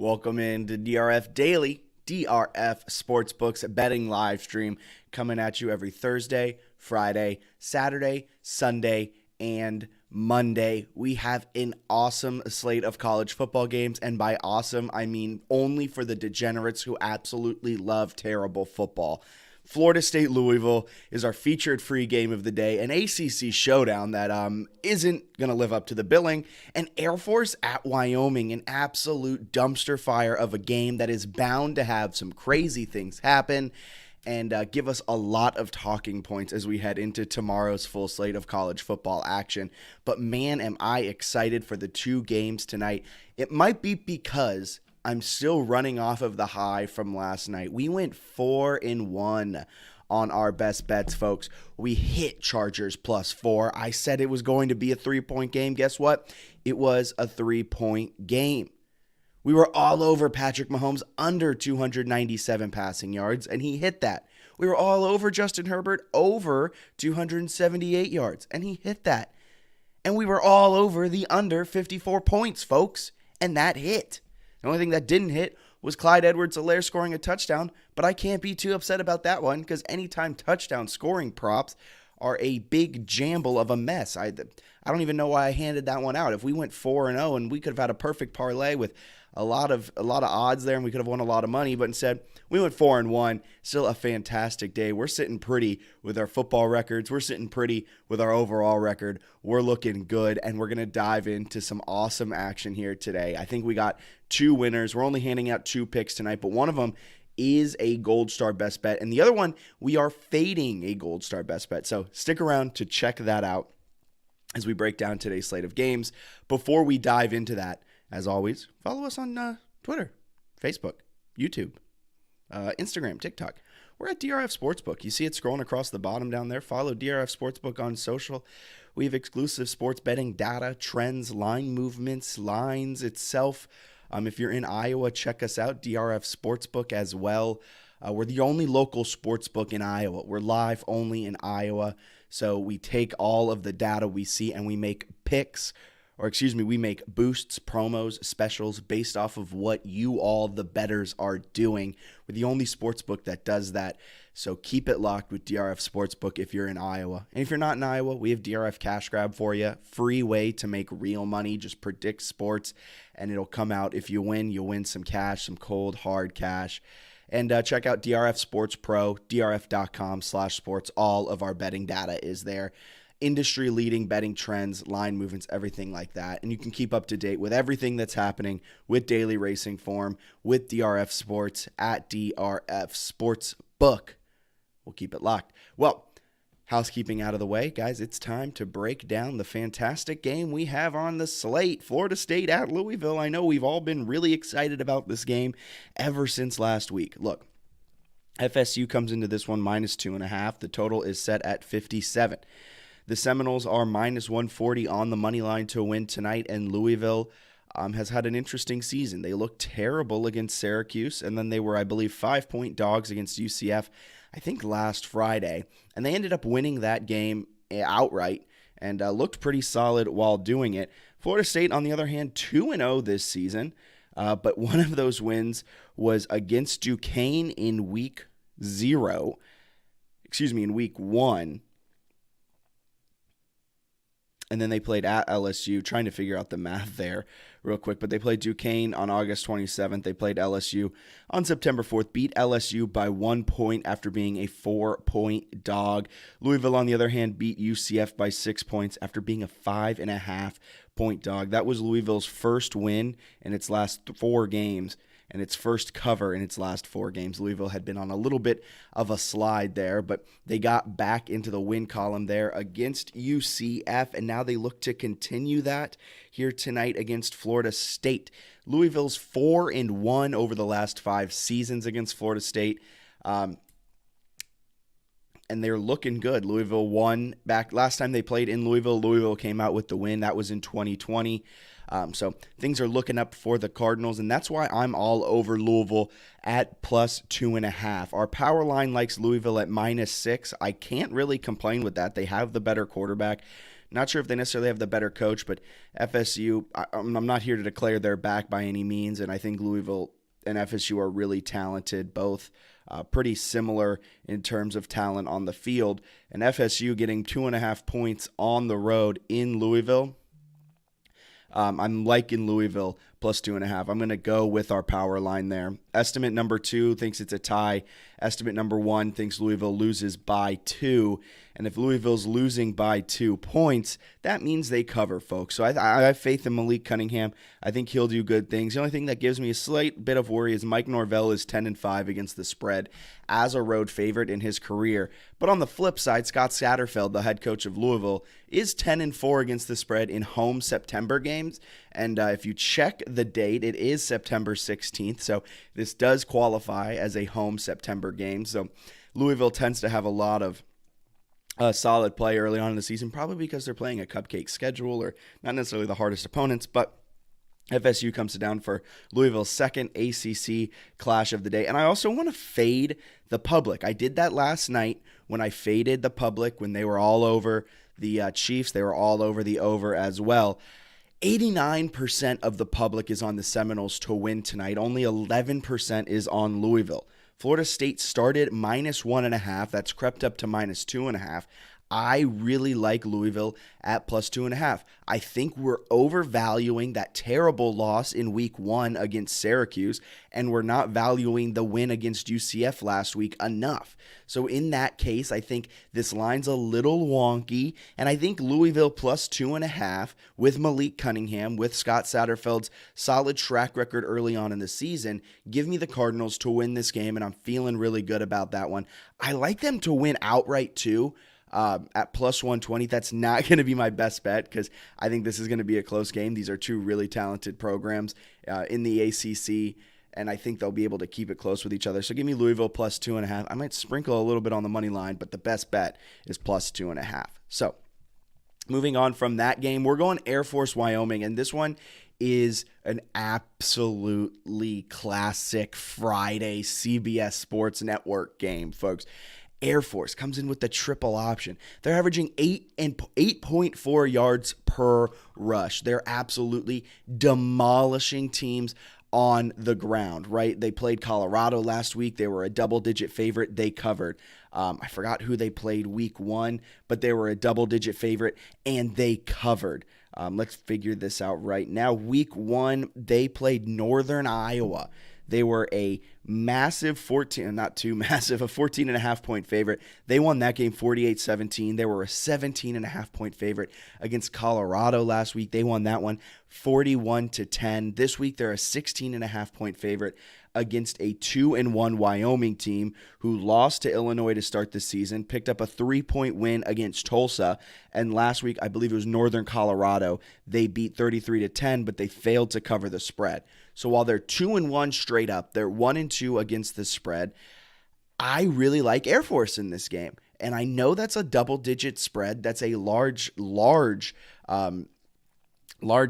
Welcome in to DRF Daily, DRF Sportsbooks betting live stream coming at you every Thursday, Friday, Saturday, Sunday, and Monday. We have an awesome slate of college football games, and by awesome, I mean only for the degenerates who absolutely love terrible football. Florida State Louisville is our featured free game of the day, an ACC showdown that isn't going to live up to the billing, and Air Force at Wyoming, an absolute dumpster fire of a game that is bound to have some crazy things happen and give us a lot of talking points as we head into tomorrow's full slate of college football action. But man, am I excited for the two games tonight. It might be because I'm still running off of the high from last night. We went 4-1 on our best bets, folks. We hit Chargers +4. I said it was going to be a 3-point game. Guess what? It was a 3-point game. We were all over Patrick Mahomes under 297 passing yards, and he hit that. We were all over Justin Herbert over 278 yards, and he hit that. And we were all over the under 54 points, folks, and that hit. The only thing that didn't hit was Clyde Edwards-Helaire scoring a touchdown, but I can't be too upset about that one because anytime touchdown scoring props are a big jamble of a mess. I don't even know why I handed that one out. If we went 4-0 and we could have had a perfect parlay with a lot of odds there and we could have won a lot of money, but instead we went 4-1. Still a fantastic day. We're sitting pretty with our football records. We're sitting pretty with our overall record. We're looking good, and we're going to dive into some awesome action here today. I think we got two winners. We're only handing out two picks tonight, but one of them is a Gold Star best bet, and the other one, we are fading a Gold Star best bet. So stick around to check that out as we break down today's slate of games. Before we dive into that, as always, follow us on Twitter, Facebook, YouTube, Instagram, TikTok. We're at DRF Sportsbook. You see it scrolling across the bottom down there. Follow DRF Sportsbook on social. We have exclusive sports betting data, trends, line movements, lines itself. If you're in Iowa, check us out, DRF Sportsbook as well. We're the only local sportsbook in Iowa. We're live only in Iowa. So we take all of the data we see and we make picks, we make boosts, promos, specials based off of what you all, the bettors, are doing. We're the only sportsbook that does that. So keep it locked with DRF Sportsbook if you're in Iowa. And if you're not in Iowa, we have DRF Cash Grab for you. Free way to make real money. Just predict sports and it'll come out. If you win, you'll win some cash, some cold, hard cash. And check out DRF Sports Pro, drf.com/sports. All of our betting data is there. Industry-leading betting trends, line movements, everything like that. And you can keep up to date with everything that's happening with daily racing form, with DRF Sports at DRF Sportsbook. We'll keep it locked. Well, housekeeping out of the way, guys, it's time to break down the fantastic game we have on the slate. Florida State at Louisville. I know we've all been really excited about this game ever since last week. Look, FSU comes into this one -2.5. The total is set at 57. The Seminoles are -140 on the money line to win tonight, and Louisville has had an interesting season. They looked terrible against Syracuse, and then they were, I believe, 5-point dogs against UCF, I think last Friday, and they ended up winning that game outright and looked pretty solid while doing it. Florida State, on the other hand, 2-0 this season, but one of those wins was against Duquesne in week 1. And then they played at LSU, trying to figure out the math there real quick. But they played Duquesne on August 27th. They played LSU on September 4th, beat LSU by 1 point after being a 4-point dog. Louisville, on the other hand, beat UCF by 6 points after being a 5.5-point dog. That was Louisville's first win in its last 4 games. And its first cover in its last 4 games. Louisville had been on a little bit of a slide there, but they got back into the win column there against UCF, and now they look to continue that here tonight against Florida State. Louisville's 4-1 over the last 5 seasons against Florida State, and they're looking good. Louisville won back last time they played in Louisville. Louisville came out with the win. That was in 2020. So things are looking up for the Cardinals, and that's why I'm all over Louisville at +2.5. Our power line likes Louisville at -6. I can't really complain with that. They have the better quarterback. Not sure if they necessarily have the better coach, but FSU, I'm not here to declare they're back by any means, and I think Louisville and FSU are really talented, both pretty similar in terms of talent on the field. And FSU getting 2.5 points on the road in Louisville. I'm liking Louisville plus 2.5. I'm going to go with our power line there. Estimate number 2 thinks it's a tie. Estimate number 1 thinks Louisville loses by 2. And if Louisville's losing by 2 points, that means they cover, folks. So I have faith in Malik Cunningham. I think he'll do good things. The only thing that gives me a slight bit of worry is Mike Norvell is 10-5 against the spread as a road favorite in his career. But on the flip side, Scott Satterfield, the head coach of Louisville, is 10-4 against the spread in home September games. And if you check the date, it is September 16th. So this does qualify as a home September game. So Louisville tends to have a lot of solid play early on in the season, probably because they're playing a cupcake schedule or not necessarily the hardest opponents, but FSU comes down for Louisville's second ACC clash of the day. And I also want to fade the public. I did that last night when I faded the public when they were all over the Chiefs. They were all over the over as well. 89% of the public is on the Seminoles to win tonight. Only 11% is on Louisville. Florida State started -1.5. That's crept up to -2.5. I really like Louisville at plus 2.5. I think we're overvaluing that terrible loss in week 1 against Syracuse, and we're not valuing the win against UCF last week enough. So in that case, I think this line's a little wonky, and I think Louisville plus 2.5 with Malik Cunningham, with Scott Satterfield's solid track record early on in the season, give me the Cardinals to win this game, and I'm feeling really good about that one. I like them to win outright too. At plus 120, that's not going to be my best bet because I think this is going to be a close game. These are two really talented programs in the ACC, and I think they'll be able to keep it close with each other. So give me Louisville plus 2.5. I might sprinkle a little bit on the money line, but the best bet is plus 2.5. So moving on from that game, we're going Air Force Wyoming, and this one is an absolutely classic Friday CBS Sports Network game, folks. Air Force comes in with the triple option. They're averaging 8.4 yards per rush. They're absolutely demolishing teams on the ground, right? They played Colorado last week. They were a double-digit favorite. They covered. I forgot who they played week 1, but they were a double-digit favorite, and they covered. Let's figure this out right now. Week 1, they played Northern Iowa. They were a massive 14.5 point favorite. They won that game 48-17. They were a 17.5 point favorite against Colorado last week. They won that one 41-10. This week they're a 16.5 point favorite against a 2-1 Wyoming team who lost to Illinois to start the season, picked up a 3-point win against Tulsa, and last week I believe it was Northern Colorado. They beat 33-10, but they failed to cover the spread. So while they're 2-1 straight up, they're 1-2 against the spread. I really like Air Force in this game, and I know that's a double-digit spread. That's a large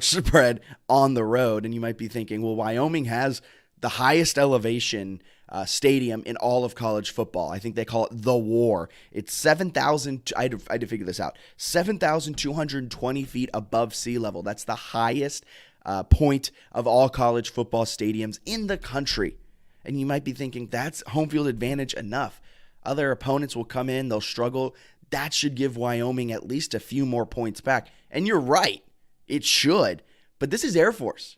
spread on the road, and you might be thinking, well, Wyoming has the highest elevation stadium in all of college football. I think they call it the War. It's 7,000. I had to figure this out. 7,220 feet above sea level. That's the highest point of all college football stadiums in the country. And you might be thinking, that's home field advantage enough. Other opponents will come in, they'll struggle. That should give Wyoming at least a few more points back. And you're right, it should. But this is Air Force.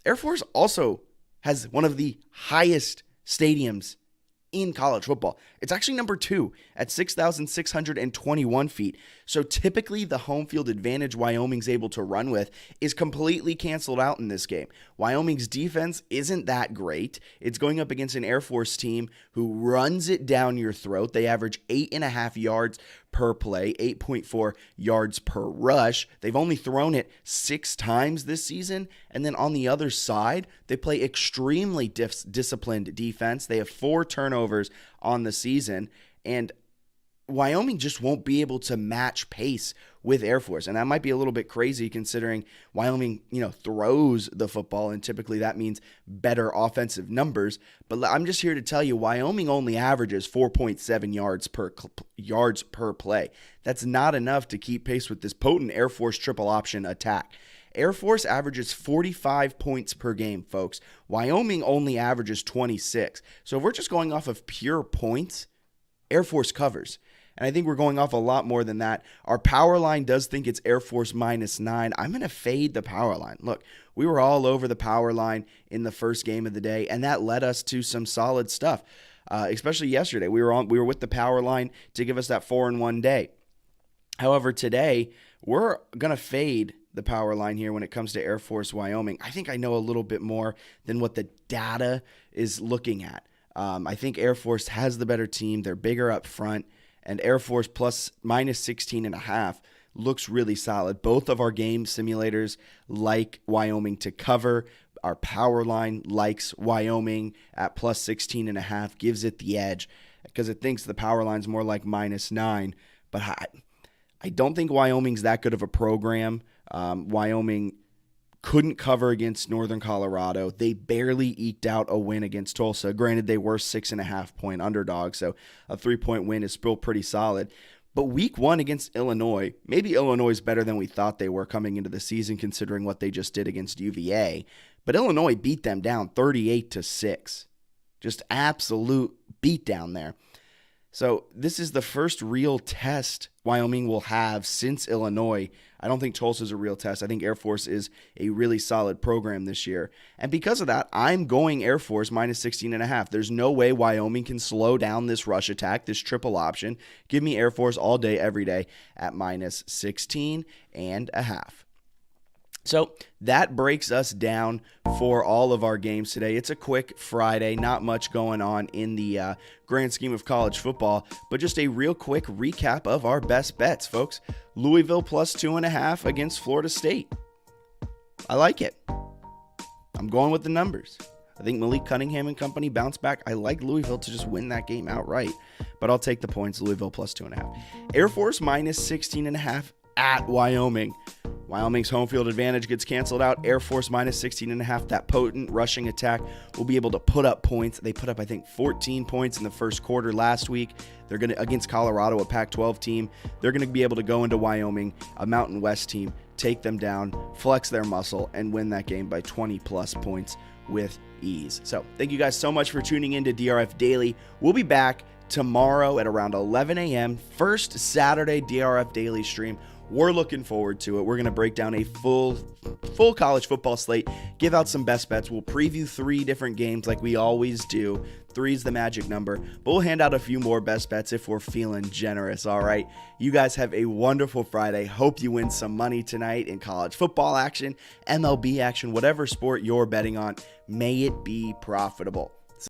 Air Force also has one of the highest stadiums in college football. It's actually number 2 at 6,621 feet. So typically the home field advantage Wyoming's able to run with is completely canceled out in this game. Wyoming's defense isn't that great. It's going up against an Air Force team who runs it down your throat. They average 8.5 yards per play, 8.4 yards per rush. They've only thrown it 6 times this season. And then on the other side, they play extremely disciplined defense. They have 4 turnovers on the season. And Wyoming just won't be able to match pace with Air Force. And that might be a little bit crazy considering Wyoming, throws the football, and typically that means better offensive numbers. But I'm just here to tell you, Wyoming only averages 4.7 yards per play. That's not enough to keep pace with this potent Air Force triple option attack. Air Force averages 45 points per game, folks. Wyoming only averages 26. So if we're just going off of pure points, Air Force covers. And I think we're going off a lot more than that. Our power line does think it's Air Force -9. I'm going to fade the power line. Look, we were all over the power line in the first game of the day, and that led us to some solid stuff, especially yesterday. We were with the power line to give us that 4-1 day. However, today, we're going to fade the power line here when it comes to Air Force Wyoming. I think I know a little bit more than what the data is looking at. I think Air Force has the better team. They're bigger up front. And Air Force -16.5 looks really solid. Both of our game simulators like Wyoming to cover. Our power line likes Wyoming at +16.5, gives it the edge because it thinks the power line's more like -9. But I don't think Wyoming's that good of a program. Wyoming couldn't cover against Northern Colorado. They barely eked out a win against Tulsa. Granted, they were 6.5-point underdogs, so a 3-point win is still pretty solid. But week 1 against Illinois, maybe Illinois is better than we thought they were coming into the season considering what they just did against UVA. But Illinois beat them down 38-6. Just absolute beatdown there. So this is the first real test Wyoming will have since Illinois. I don't think Tulsa's a real test. I think Air Force is a really solid program this year. And because of that, I'm going Air Force -16.5. There's no way Wyoming can slow down this rush attack, this triple option. Give me Air Force all day, every day at -16.5. So that breaks us down for all of our games today. It's a quick Friday, not much going on in the grand scheme of college football, but just a real quick recap of our best bets, folks. Louisville +2.5 against Florida State. I like it. I'm going with the numbers. I think Malik Cunningham and company bounce back. I like Louisville to just win that game outright, but I'll take the points. Louisville +2.5. Air Force -16.5 at Wyoming. Wyoming's home field advantage gets canceled out. Air Force -16.5. That potent rushing attack will be able to put up points. They put up, I think, 14 points in the first quarter last week. They're going to, against Colorado, a Pac-12 team. They're going to be able to go into Wyoming, a Mountain West team, take them down, flex their muscle, and win that game by 20-plus points with ease. So thank you guys so much for tuning in to DRF Daily. We'll be back tomorrow at around 11 a.m. First Saturday DRF Daily stream. We're looking forward to it. We're going to break down a full college football slate, give out some best bets. We'll preview 3 different games like we always do. 3 is the magic number, but we'll hand out a few more best bets if we're feeling generous, all right? You guys have a wonderful Friday. Hope you win some money tonight in college football action, MLB action, whatever sport you're betting on. May it be profitable.